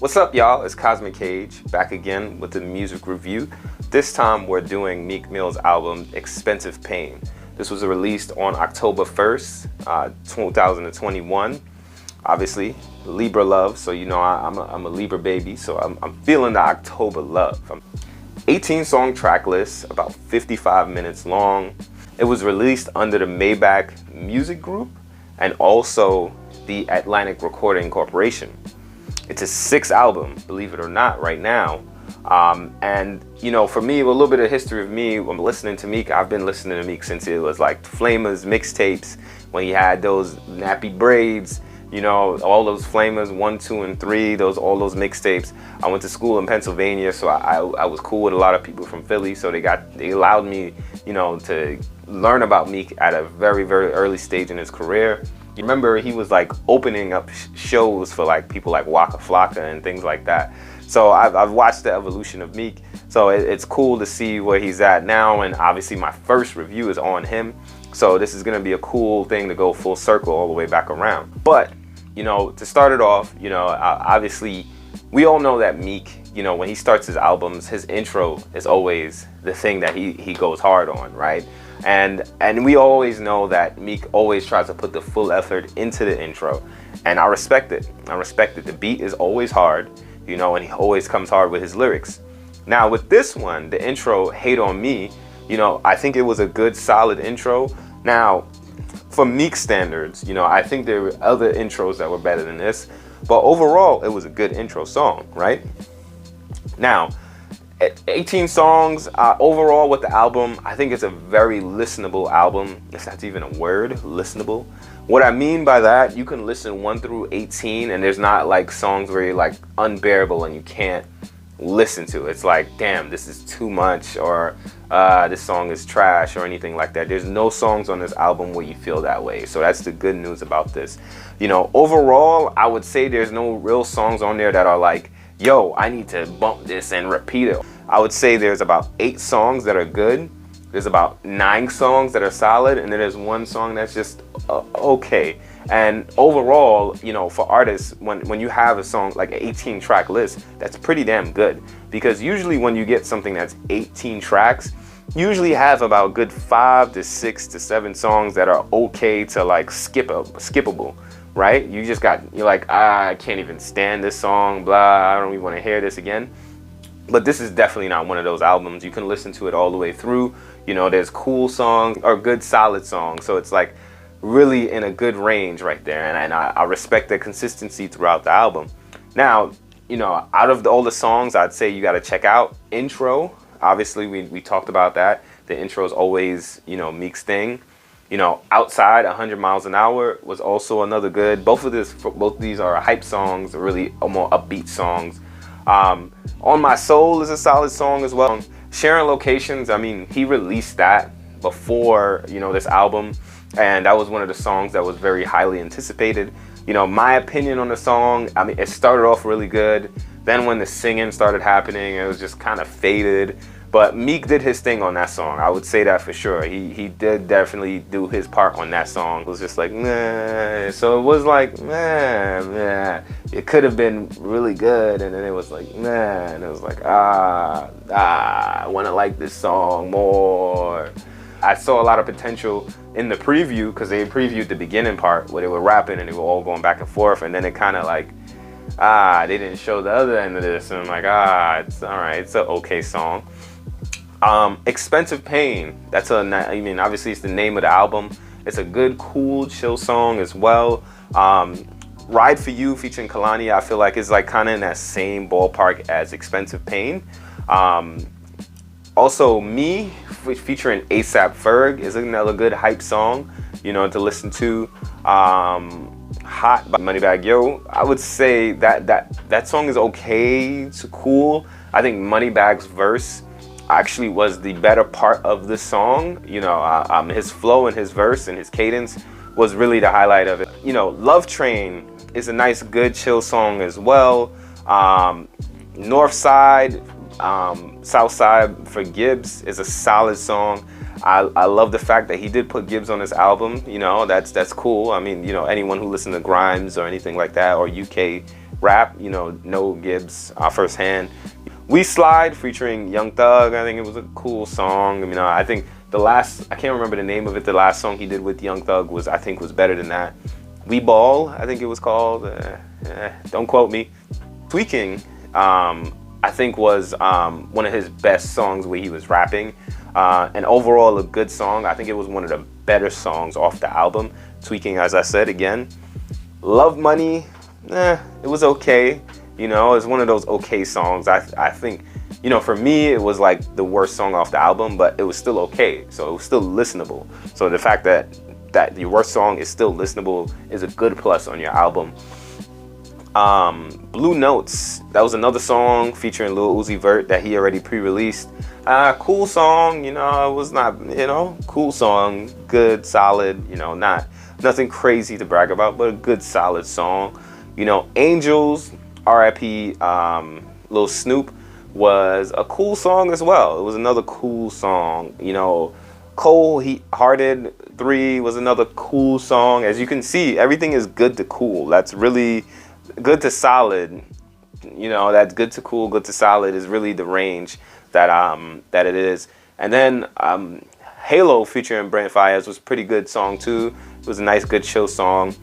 What's up, y'all? It's Cosmic Cage back again with the music review. This time we're doing Meek Mill's album Expensive Pain. This was released on October 1st, 2021. Obviously, Libra love, so you know I'm a Libra baby, so I'm feeling the October love. 18 song track list, about 55 minutes long. It was released under the Moneybagg Music Group and also the Atlantic Recording Corporation. It's a 6th album, believe it or not, right now. And you know, for me, a little bit of history of me, I'm listening to Meek. I've been listening to Meek since it was like Flamerz mixtapes, when he had those nappy braids, you know, all those Flamerz 1, 2, and 3, all those mixtapes. I went to school in Pennsylvania, so I was cool with a lot of people from Philly, so they allowed me, you know, to learn about Meek at a very, very early stage in his career. You remember he was like opening up shows for like people like Waka Flocka and things like that. So I've watched the evolution of Meek. So it's cool to see where he's at now. And obviously my first review is on him. So this is gonna be a cool thing to go full circle all the way back around. But, you know, to start it off, you know, obviously we all know that Meek, you know, when he starts his albums, his intro is always the thing that he goes hard on, right? And we always know that Meek always tries to put the full effort into the intro, and I respect it. I respect it. The beat is always hard, you know, and he always comes hard with his lyrics. Now with this one, the intro, Hate on Me, you know, I think it was a good solid intro. Now for Meek standards, you know, I think there were other intros that were better than this, but overall it was a good intro song, right? Now 18 songs overall with the album. I think it's a very listenable album, if that's even a word, listenable. What I mean by that, you can listen 1 through 18 and there's not like songs where you're like unbearable and you can't listen to it. It's like, damn, this is too much, or this song is trash, or anything like that. There's no songs on this album where you feel that way. So that's the good news about this. You know, overall, I would say there's no real songs on there that are like, yo, I need to bump this and repeat it. I would say there's about 8 songs that are good. There's about 9 songs that are solid, and then there's 1 song that's just okay. And overall, you know, for artists, when you have a song like an 18 track list, that's pretty damn good. Because usually when you get something that's 18 tracks, you usually have about good 5 to 6 to 7 songs that are okay to like skippable. Right? You're like, I can't even stand this song, blah, I don't even want to hear this again. But this is definitely not one of those albums. You can listen to it all the way through. You know, there's cool songs or good solid songs. So it's like really in a good range right there. And I respect the consistency throughout the album. Now, you know, out of all the songs, I'd say you got to check out Intro. Obviously, we talked about that. The intro is always, you know, Meek's thing. You know, Outside, 100 Miles an Hour was also another good. Both of these are hype songs, really more upbeat songs. On My Soul is a solid song as well. Sharing Locations, I mean, he released that before, you know, this album, and that was one of the songs that was very highly anticipated. You know, my opinion on the song, I mean, it started off really good. Then when the singing started happening, it was just kind of faded. But Meek did his thing on that song. I would say that for sure. He did definitely do his part on that song. It was just like, nah. So it was like, nah. It could have been really good, and then it was like, nah. And it was like, I want to like this song more. I saw a lot of potential in the preview, because they previewed the beginning part where they were rapping and they were all going back and forth, and then it kind of like, they didn't show the other end of this, and I'm like, it's all right. It's an okay song. Expensive Pain, I mean, obviously it's the name of the album. It's a good, cool, chill song as well. Ride For You featuring Kehlani, I feel like is like kind of in that same ballpark as Expensive Pain. Also, Me featuring AP Ferg is another good hype song, you know, to listen to. Hot by Moneybagg Yo, I would say that song is okay to cool. I think Moneybagg's verse actually was the better part of the song. You know, his flow and his verse and his cadence was really the highlight of it. You know, Love Train is a nice, good, chill song as well. Northside, Southside for Gibbs is a solid song. I love the fact that he did put Gibbs on his album. You know, that's cool. I mean, you know, anyone who listens to Grimes or anything like that, or UK rap, you know, no Gibbs, Firsthand. We Slide featuring Young Thug, I think it was a cool song. I mean, I think the last, I can't remember the name of it, the last song he did with Young Thug was, I think, was better than that. We Ball, I think it was called, don't quote me. Tweaking, I think was one of his best songs where he was rapping. And overall a good song. I think it was one of the better songs off the album. Tweaking, as I said, again. Love Money, it was okay. You know, it's one of those okay songs. I think, you know, for me, it was like the worst song off the album, but it was still okay. So it was still listenable. So the fact that your worst song is still listenable is a good plus on your album. Blue Notes, that was another song featuring Lil Uzi Vert that he already pre-released. Cool song, you know, it was not, you know, cool song, good, solid, you know, nothing crazy to brag about, but a good, solid song. You know, Angels, R.I.P. Lil Snupe, was a cool song as well. It was another cool song. You know, Cold Hearted 3 was another cool song. As you can see, everything is good to cool. That's really good to solid. You know, that's good to cool, good to solid is really the range that it is. And then Halo featuring Brent Faiyaz was a pretty good song too. It was a nice, good, chill song.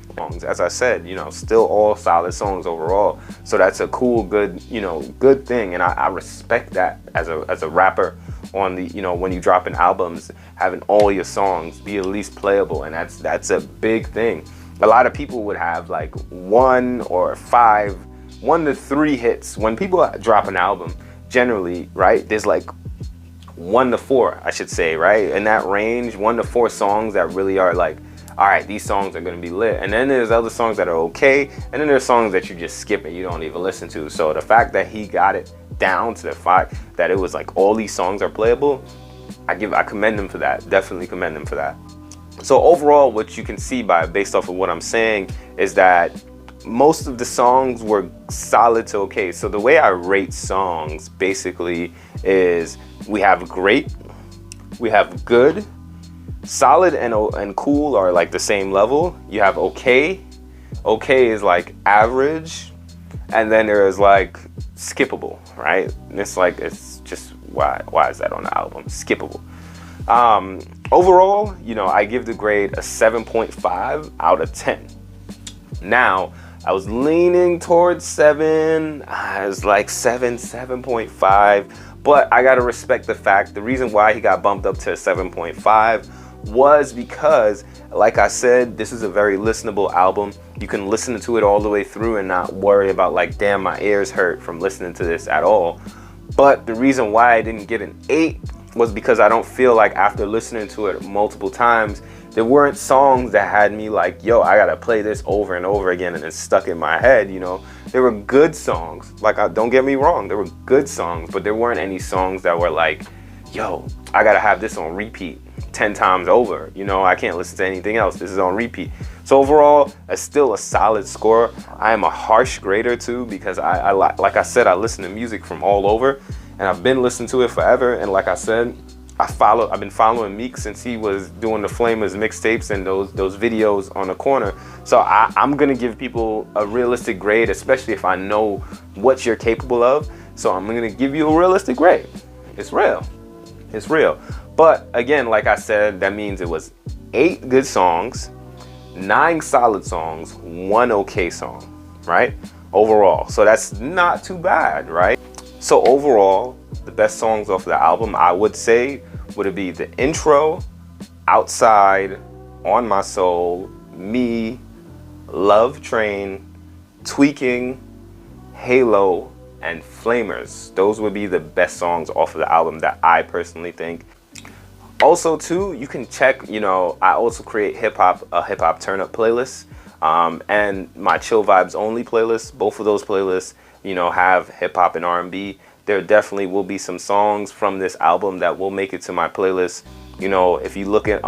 As I said, you know, still all solid songs overall. So that's a cool, good, you know, good thing. And I respect that as a rapper on the, you know, when you dropping albums, having all your songs be at least playable. And that's a big thing. A lot of people would have like 1 to 3 hits. When people drop an album, generally, right, there's like 1 to 4, I should say, right? In that range, 1 to 4 songs that really are like, all right, these songs are gonna be lit. And then there's other songs that are okay, and then there's songs that you just skip and you don't even listen to. So the fact that he got it down to the fact that it was like all these songs are playable, I commend him for that. Definitely commend him for that. So overall, what you can see based off of what I'm saying is that most of the songs were solid to okay. So the way I rate songs basically is we have great, we have good, solid and cool are like the same level. You have okay. Okay is like average. And then there is like skippable, right? And it's like, it's just, why is that on the album? Skippable. Overall, you know, I give the grade a 7.5 out of 10. Now, I was leaning towards 7. I was like 7.5. But I gotta respect the fact, the reason why he got bumped up to a 7.5 was because, like I said, this is a very listenable album. You can listen to it all the way through and not worry about like, damn, my ears hurt from listening to this at all. But the reason why I didn't get an 8 was because I don't feel like after listening to it multiple times, there weren't songs that had me like, yo, I gotta play this over and over again and it's stuck in my head, you know. There were good songs, like, don't get me wrong, there were good songs, but there weren't any songs that were like, yo, I gotta have this on repeat 10 times over, you know, I can't listen to anything else, this is on repeat. So overall, it's still a solid score. I am a harsh grader too, because I like I said, I listen to music from all over, and I've been listening to it forever, and like I said, I've been following Meek since he was doing the Flamerz mixtapes and those videos on the corner. So I'm gonna give people a realistic grade, especially if I know what you're capable of. So I'm gonna give you a realistic grade. It's real. It's real. But again, like I said, that means it was 8 good songs, 9 solid songs, 1 okay song, right? Overall. So that's not too bad, right? So overall, the best songs off the album, I would say, would be the intro, Outside, On My Soul, Me, Love Train, Tweaking, Halo, and Flamerz. Those would be the best songs off of the album that I personally think. Also too, you can check, you know, I also create a hip hop turn up playlist, and my chill vibes only playlist. Both of those playlists, you know, have hip hop and R&B. There definitely will be some songs from this album that will make it to my playlist. You know, if you look at